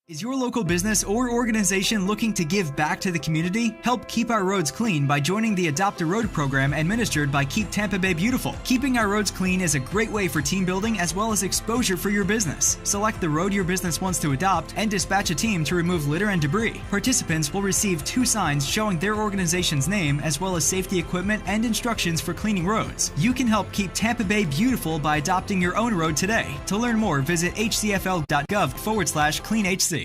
Is your local business or organization looking to give back to the community? Help keep our roads clean by joining the Adopt a Road program administered by Keep Tampa Bay Beautiful. Keeping our roads clean is a great way for team building as well as exposure for your business. Select the road your business wants to adopt and dispatch a team to remove litter and debris. Participants will receive 2 signs showing their organization's name as well as safety equipment and instructions for cleaning roads. You can help keep Tampa Bay beautiful by adopting your own road today. To learn more, visit hcfl.gov/cleanhc.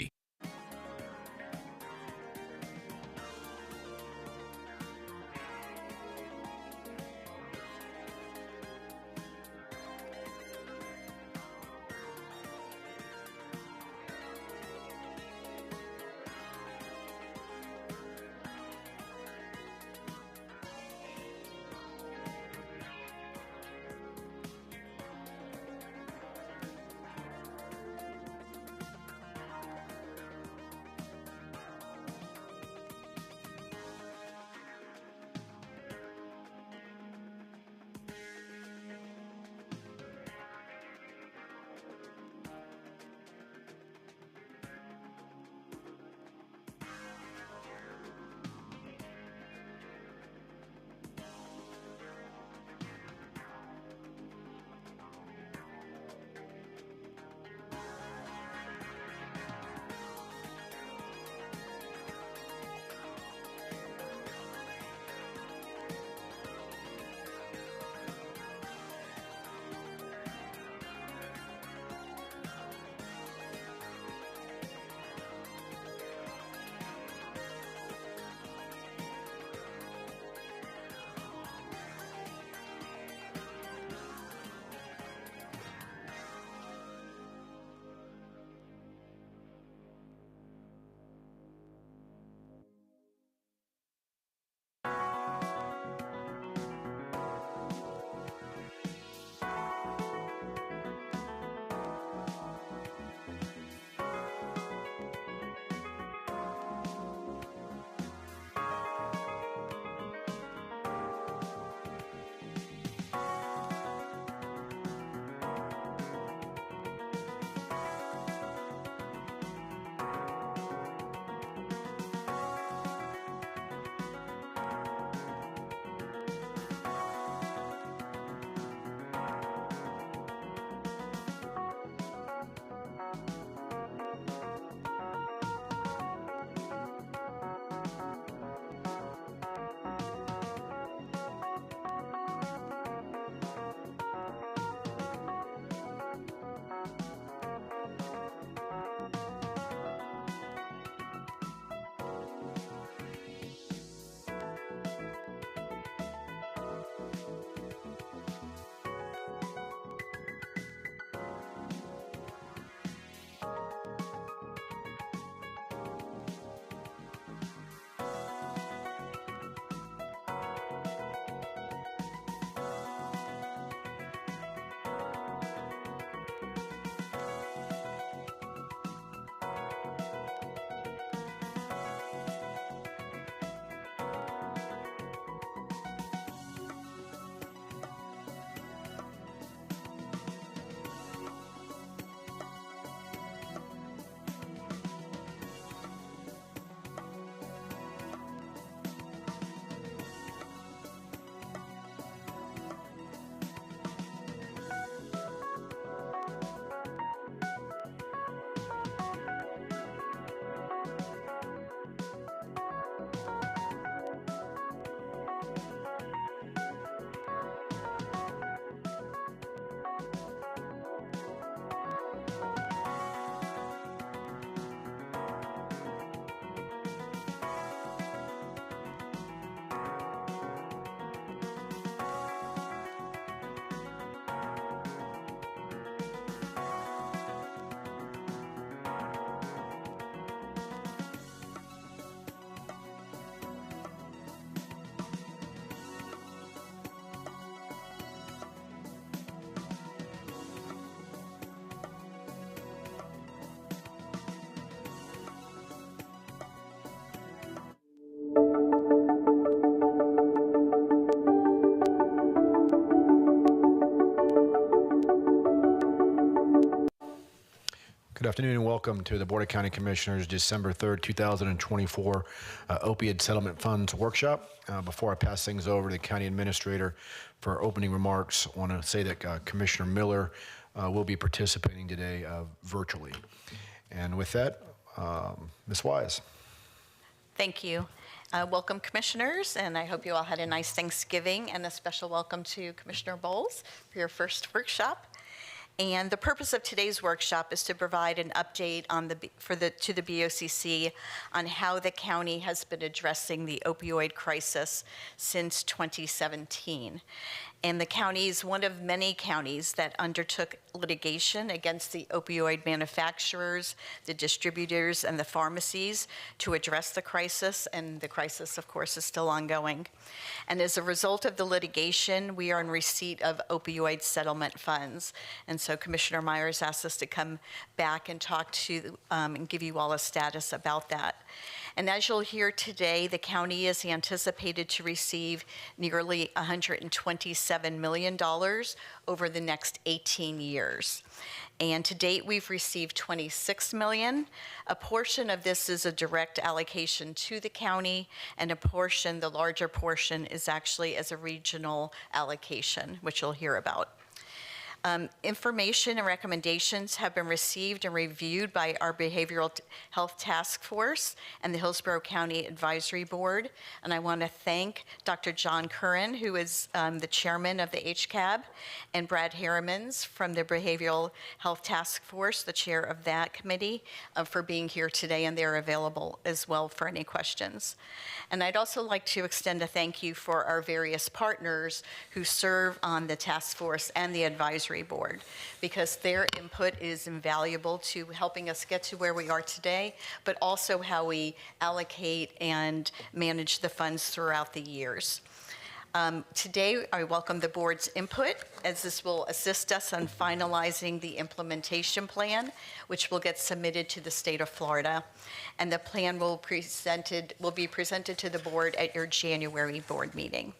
Good afternoon and welcome to the Board of County Commissioners December 3rd, 2024 Opioid Settlement Funds Workshop. Before I pass things over to the County Administrator for opening remarks, I want to say that Commissioner Miller will be participating today virtually. And with that, Ms. Wise. Thank you. Welcome, Commissioners, and I hope you all had a nice Thanksgiving, and a special welcome to Commissioner Bowles for your first workshop. And the purpose of today's workshop is to provide an update on to the BOCC on how the county has been addressing the opioid crisis since 2017. And the county is one of many counties that undertook litigation against the opioid manufacturers, the distributors, and the pharmacies to address the crisis, and the crisis, of course, is still ongoing. And as a result of the litigation, we are in receipt of opioid settlement funds. And so Commissioner Myers asked us to come back and talk to and give you all a status about that. And as you'll hear today, the county is anticipated to receive nearly $127 million over the next 18 years. And to date, we've received $26 million. A portion of this is a direct allocation to the county, and a portion, the larger portion, is actually as a regional allocation, which you'll hear about. Information and recommendations have been received and reviewed by our Behavioral Health Task Force and the Hillsborough County Advisory Board. And I want to thank Dr. John Curran, who is the chairman of the HCAB, and Brad Harrimans from the Behavioral Health Task Force, the chair of that committee, for being here today, and they're available as well for any questions. And I'd also like to extend a thank you for our various partners who serve on the task force and the advisory board, because their input is invaluable to helping us get to where we are today, but also how we allocate and manage the funds throughout the years. Today, I welcome the board's input, as this will assist us on finalizing the implementation plan, which will get submitted to the state of Florida. And the plan will be presented to the board at your January board meeting.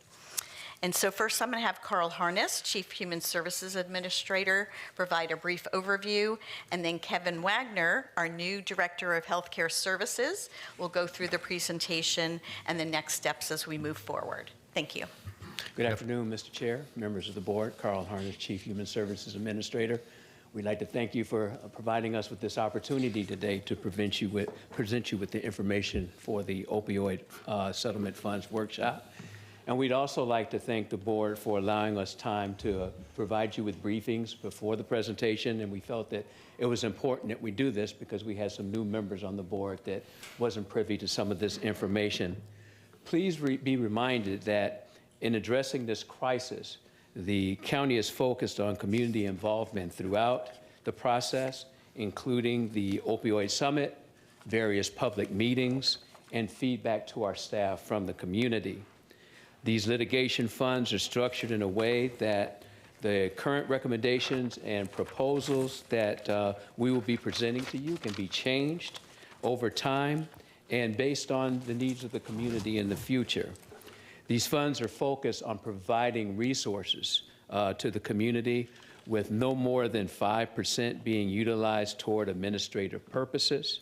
And so first, I'm going to have Carl Harness, Chief Human Services Administrator, provide a brief overview, and then Kevin Wagner, our new Director of Healthcare Services, will go through the presentation and the next steps as we move forward. Thank you. Good afternoon, Mr. Chair, members of the board. Carl Harness, Chief Human Services Administrator. We'd like to thank you for providing us with this opportunity today to present you with the information for the Opioid Settlement Funds Workshop. And we'd also like to thank the board for allowing us time to provide you with briefings before the presentation. And we felt that it was important that we do this because we had some new members on the board that wasn't privy to some of this information. Please be reminded that in addressing this crisis, the county is focused on community involvement throughout the process, including the Opioid Summit, various public meetings, and feedback to our staff from the community. These litigation funds are structured in a way that the current recommendations and proposals that we will be presenting to you can be changed over time and based on the needs of the community in the future. These funds are focused on providing resources to the community, with no more than 5% being utilized toward administrative purposes.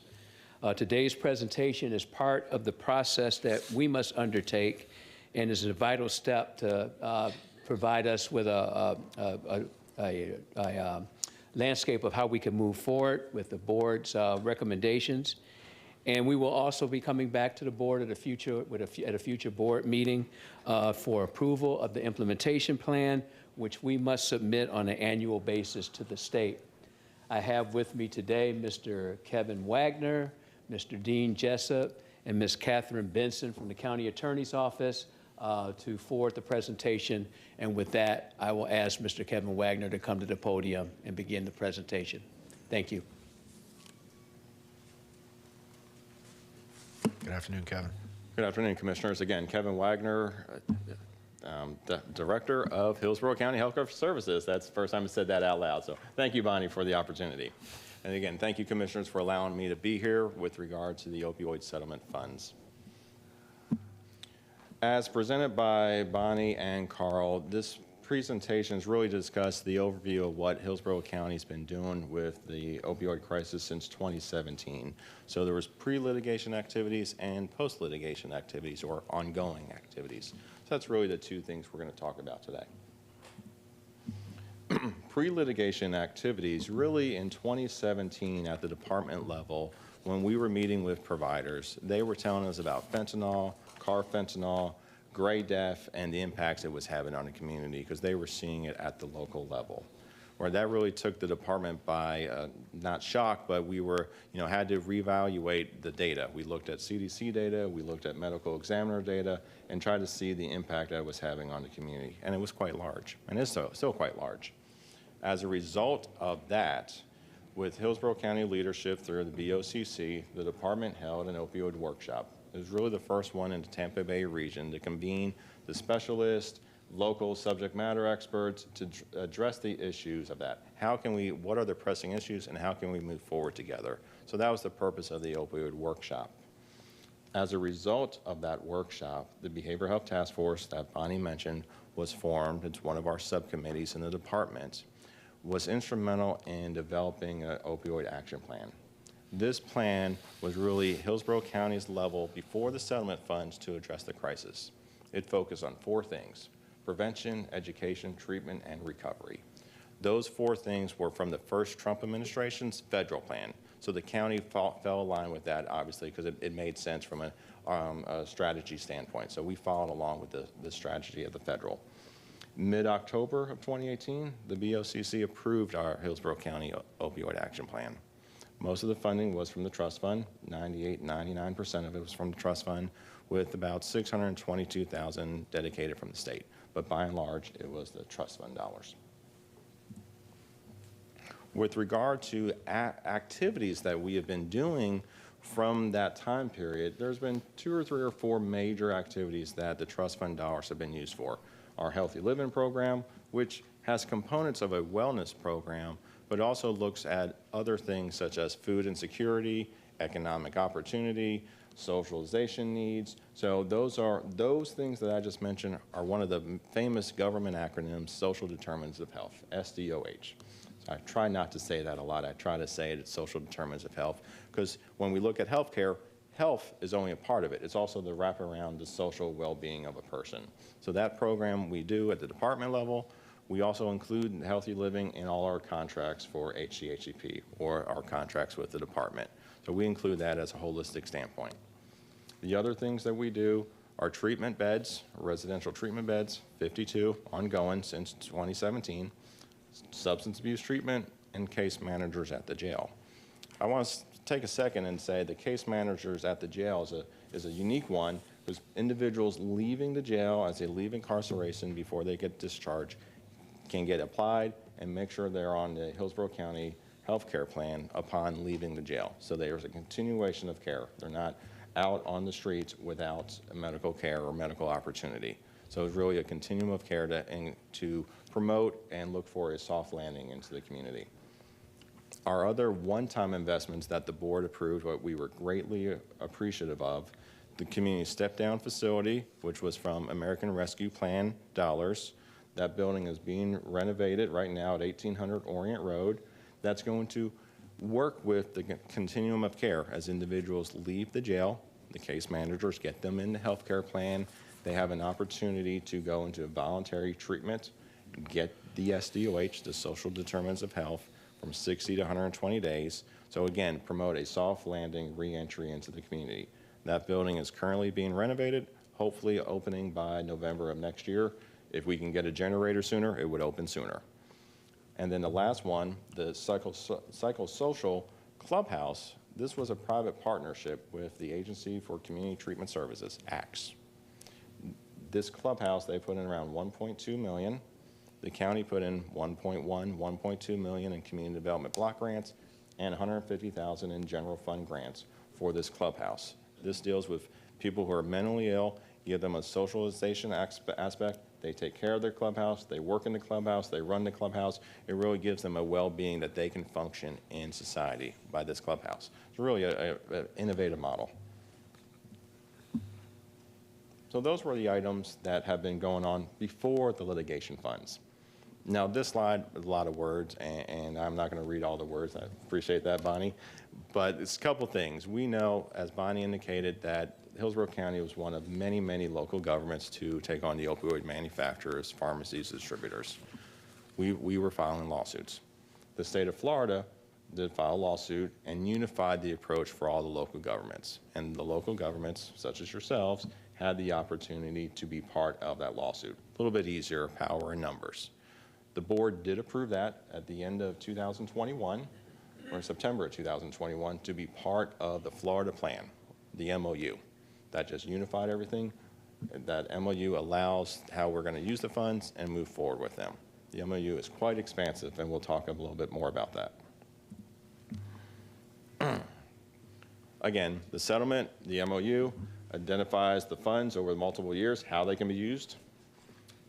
Today's presentation is part of the process that we must undertake and is a vital step to provide us with a landscape of how we can move forward with the board's recommendations. And we will also be coming back to the board at a future board meeting for approval of the implementation plan, which we must submit on an annual basis to the state. I have with me today Mr. Kevin Wagner, Mr. Dean Jessup, and Ms. Catherine Benson from the County Attorney's Office to forward the presentation. And with that, I will ask Mr. Kevin Wagner to come to the podium and begin the presentation. Thank you. Good afternoon, Kevin. Good afternoon, Commissioners. Again, Kevin Wagner, the Director of Hillsborough County Healthcare Services. That's the first time I said that out loud. So thank you, Bonnie, for the opportunity. And again, thank you, Commissioners, for allowing me to be here with regard to the opioid settlement funds. As presented by Bonnie and Carl, this presentation is really to discuss the overview of what Hillsborough County's been doing with the opioid crisis since 2017. So there was pre-litigation activities and post-litigation activities, or ongoing activities. So that's really the two things we're going to talk about today. Pre-litigation activities, really in 2017 at the department level, when we were meeting with providers, they were telling us about fentanyl, carfentanil, gray death, and the impacts it was having on the community, because they were seeing it at the local level. Where that really took the department by, not shock, but we were, had to reevaluate the data. We looked at CDC data, we looked at medical examiner data, and tried to see the impact that it was having on the community. And it was quite large, and it's still quite large. As a result of that, with Hillsborough County leadership through the BOCC, the department held an opioid workshop. It was really the first one in the Tampa Bay region to convene the specialists, local subject matter experts to address the issues of that. What are the pressing issues, and how can we move forward together? So that was the purpose of the opioid workshop. As a result of that workshop, the Behavioral Health Task Force that Bonnie mentioned was formed. It's one of our subcommittees in the department, was instrumental in developing an opioid action plan. This plan was really Hillsborough County's level before the settlement funds to address the crisis. It focused on 4 things: prevention, education, treatment, and recovery. Those 4 things were from the first Trump administration's federal plan. So the county fell in line with that, obviously, because it made sense from a strategy standpoint. So we followed along with the strategy of the federal. Mid-October of 2018, the BOCC approved our Hillsborough County Opioid Action Plan. Most of the funding was from the trust fund. 99% of it was from the trust fund, with about $622,000 dedicated from the state. But by and large, it was the trust fund dollars. With regard to activities that we have been doing from that time period, there's been 2 or 3 or 4 major activities that the trust fund dollars have been used for. Our Healthy Living program, which has components of a wellness program, but also looks at other things such as food insecurity, economic opportunity, socialization needs. So those things that I just mentioned are one of the famous government acronyms, social determinants of health, SDOH. So I try not to say that a lot. I try to say it's social determinants of health, because when we look at healthcare, health is only a part of it. It's also the wraparound, the social well-being of a person. So that program we do at the department level. We also include healthy living in all our contracts for HCHCP, or our contracts with the department. So we include that as a holistic standpoint. The other things that we do are treatment beds, residential treatment beds, 52 ongoing since 2017, substance abuse treatment, and case managers at the jail. I want to take a second and say the case managers at the jail is a unique one, because individuals leaving the jail as they leave incarceration before they get discharged can get applied and make sure they're on the Hillsborough County health care plan upon leaving the jail. So there's a continuation of care. They're not out on the streets without medical care or medical opportunity. So it's really a continuum of care to promote and look for a soft landing into the community. Our other one-time investments that the board approved, what we were greatly appreciative of, the community step-down facility, which was from American Rescue Plan dollars. That building is being renovated right now at 1800 Orient Road. That's going to work with the continuum of care. As individuals leave the jail, the case managers get them in the health care plan. They have an opportunity to go into voluntary treatment, get the SDOH, the social determinants of health, from 60 to 120 days. So again, promote a soft landing re-entry into the community. That building is currently being renovated, hopefully opening by November of next year. If we can get a generator sooner, it would open sooner. And then the last one, the psychosocial clubhouse. This was a private partnership with the Agency for Community Treatment Services, ACTS. This clubhouse, they put in around $1.2 million. The county put in $1.2 million in community development block grants and $150,000 in general fund grants for this clubhouse. This deals with people who are mentally ill, give them a socialization aspect. They take care of their clubhouse, they work in the clubhouse, they run the clubhouse. It really gives them a well-being that they can function in society by this clubhouse. It's really an innovative model. So those were the items that have been going on before the litigation funds. Now this slide is a lot of words, and I'm not going to read all the words. I appreciate that, Bonnie. But it's a couple things. We know, as Bonnie indicated, that Hillsborough County was one of many, many local governments to take on the opioid manufacturers, pharmacies, distributors. We were filing lawsuits. The state of Florida did file a lawsuit and unified the approach for all the local governments. And the local governments, such as yourselves, had the opportunity to be part of that lawsuit. A little bit easier, power and numbers. The board did approve that at the end of 2021, or September of 2021, to be part of the Florida plan, the MOU. That just unified everything. That MOU allows how we're going to use the funds and move forward with them. The MOU is quite expansive, and we'll talk a little bit more about that. Again, the settlement, the MOU, identifies the funds over multiple years, how they can be used.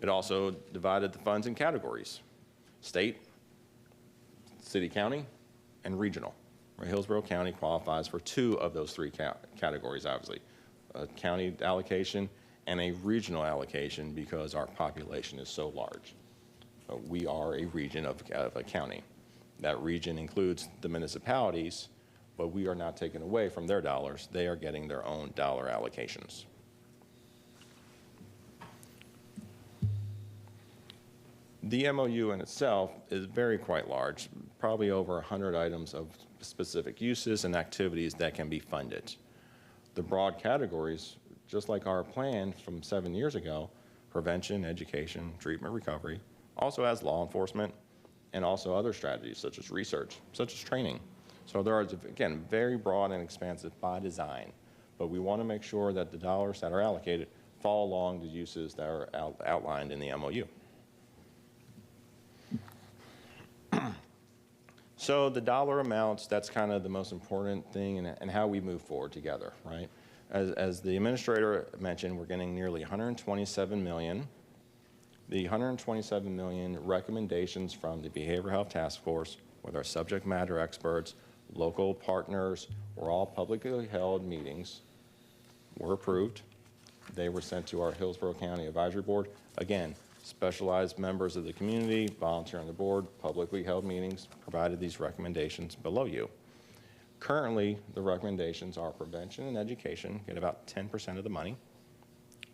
It also divided the funds in categories: state, city, county, and regional. Where Hillsborough County qualifies for 2 of those 3 categories, obviously. A county allocation and a regional allocation because our population is so large. We are a region of a county. That region includes the municipalities, but we are not taking away from their dollars. They are getting their own dollar allocations. The MOU in itself is quite large, probably over 100 items of specific uses and activities that can be funded. The broad categories, just like our plan from 7 years ago, prevention, education, treatment, recovery, also has law enforcement and also other strategies such as research, such as training. So there are, again, very broad and expansive by design, but we want to make sure that the dollars that are allocated fall along the uses that are outlined in the MOU. So the dollar amounts, that's kind of the most important thing and how we move forward together, right? As the administrator mentioned, we're getting nearly $127 million. The $127 million recommendations from the Behavioral Health Task Force with our subject matter experts, local partners, were all publicly held meetings, were approved. They were sent to our Hillsborough County Advisory Board. Again, specialized members of the community, volunteer on the board, publicly held meetings, provided these recommendations below you. Currently, the recommendations are prevention and education get about 10% of the money,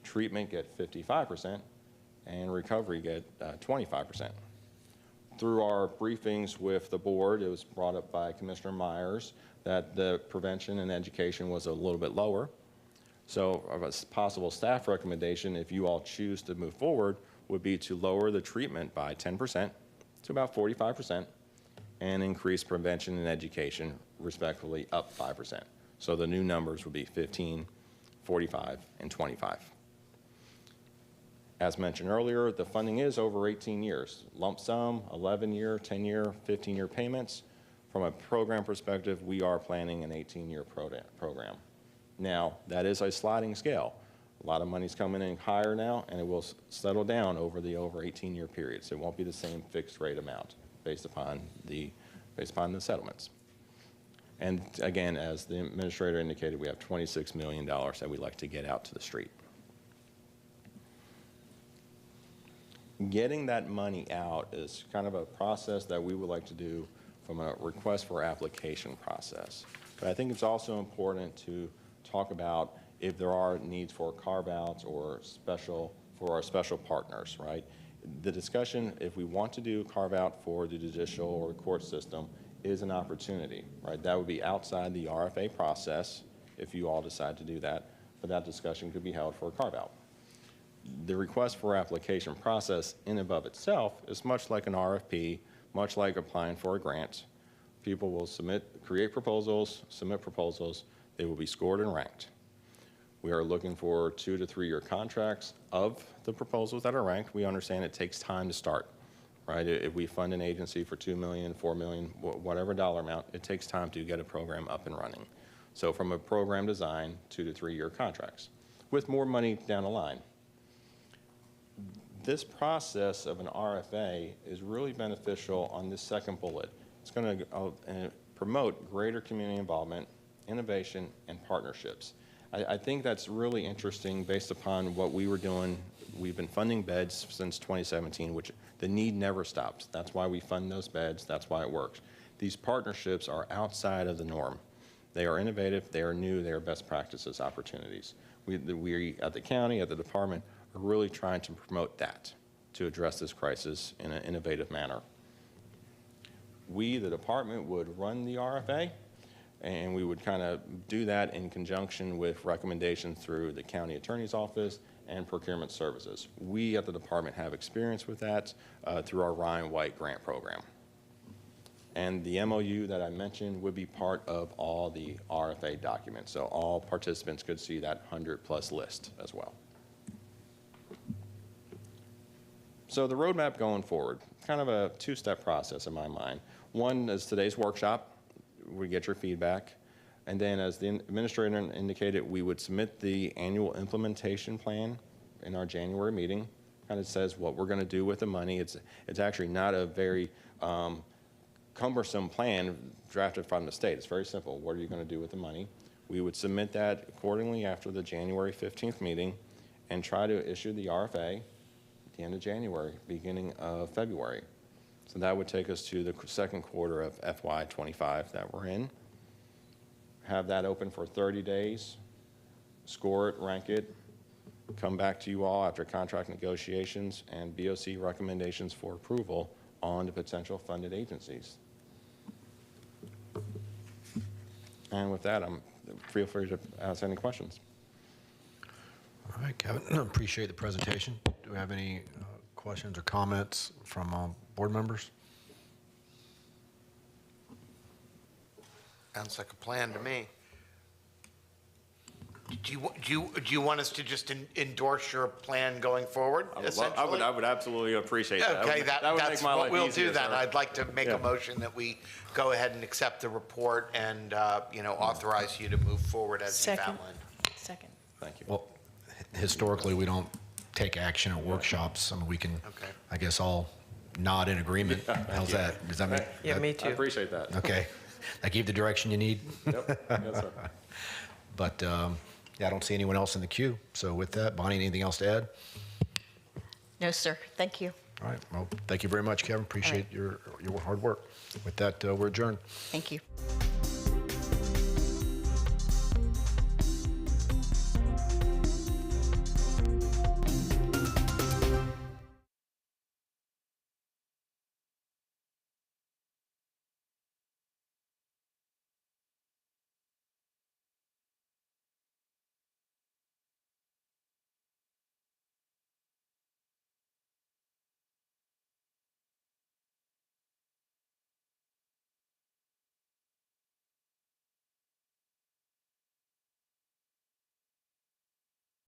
treatment get 55%, and recovery get 25%. Through our briefings with the board, it was brought up by Commissioner Myers that the prevention and education was a little bit lower. So a possible staff recommendation, if you all choose to move forward, would be to lower the treatment by 10% to about 45% and increase prevention and education respectively up 5%. So the new numbers would be 15, 45, and 25. As mentioned earlier, the funding is over 18 years. Lump sum, 11-year, 10-year, 15-year payments. From a program perspective, we are planning an 18-year program. Now, that is a sliding scale. A lot of money's coming in higher now, and it will settle down over the 18-year period. So it won't be the same fixed rate amount based upon the settlements. And again, as the administrator indicated, we have $26 million that we'd like to get out to the street. Getting that money out is kind of a process that we would like to do from a request for application process. But I think it's also important to talk about if there are needs for carve-outs or for our special partners, right? The discussion, if we want to do carve-out for the judicial or court system, is an opportunity, right? That would be outside the RFA process if you all decide to do that, but that discussion could be held for a carve-out. The request for application process in and of itself is much like an RFP, much like applying for a grant. People will create proposals, submit proposals, they will be scored and ranked. We are looking for 2 to 3 year contracts of the proposals that are ranked. We understand it takes time to start, right? If we fund an agency for $2 million, $4 million, whatever dollar amount, it takes time to get a program up and running. So from a program design, 2 to 3 year contracts with more money down the line. This process of an RFA is really beneficial on this second bullet. It's going to promote greater community involvement, innovation, and partnerships. I think that's really interesting based upon what we were doing. We've been funding beds since 2017, which the need never stops. That's why we fund those beds. That's why it works. These partnerships are outside of the norm. They are innovative, they are new, they are best practices opportunities. We at the county, at the department, are really trying to promote that to address this crisis in an innovative manner. We, the department, would run the RFA, and we would kind of do that in conjunction with recommendations through the county attorney's office and procurement services. We at the department have experience with that through our Ryan White grant program. And the MOU that I mentioned would be part of all the RFA documents, so all participants could see that 100+ list as well. So the roadmap going forward, kind of a two-step process in my mind. One is today's workshop. We get your feedback. And then, as the administrator indicated, we would submit the annual implementation plan in our January meeting. Kind of says what we're going to do with the money. It's actually not a very cumbersome plan drafted from the state. It's very simple. What are you going to do with the money? We would submit that accordingly after the January 15th meeting and try to issue the RFA at the end of January, beginning of February. So that would take us to the second quarter of FY25 that we're in. Have that open for 30 days, score it, rank it, come back to you all after contract negotiations and BOC recommendations for approval on the potential funded agencies. And with that, feel free to ask any questions. All right, Kevin, appreciate the presentation. Do we have any questions or comments from board members? Sounds like a plan to me. Do you want us to just endorse your plan going forward? I would absolutely appreciate that. Okay, that would that's make my what life we'll easier, do then. sir. I'd like to make a motion that we go ahead and accept the report and authorize you to move forward as you've Second. outlined. Second. Thank you. Well, historically, we don't take action at workshops. I mean, we can, Okay. I guess, all nod in agreement. How's that? Does that mean? Yeah, me I too. appreciate that. Okay. That give the direction you need? Yep. Yes, sir. But yeah, I don't see anyone else in the queue. So with that, Bonnie, anything else to add? No, sir. Thank you. All right. Well, thank you very much, Kevin. Appreciate your hard work. With that, we're adjourned. Thank you.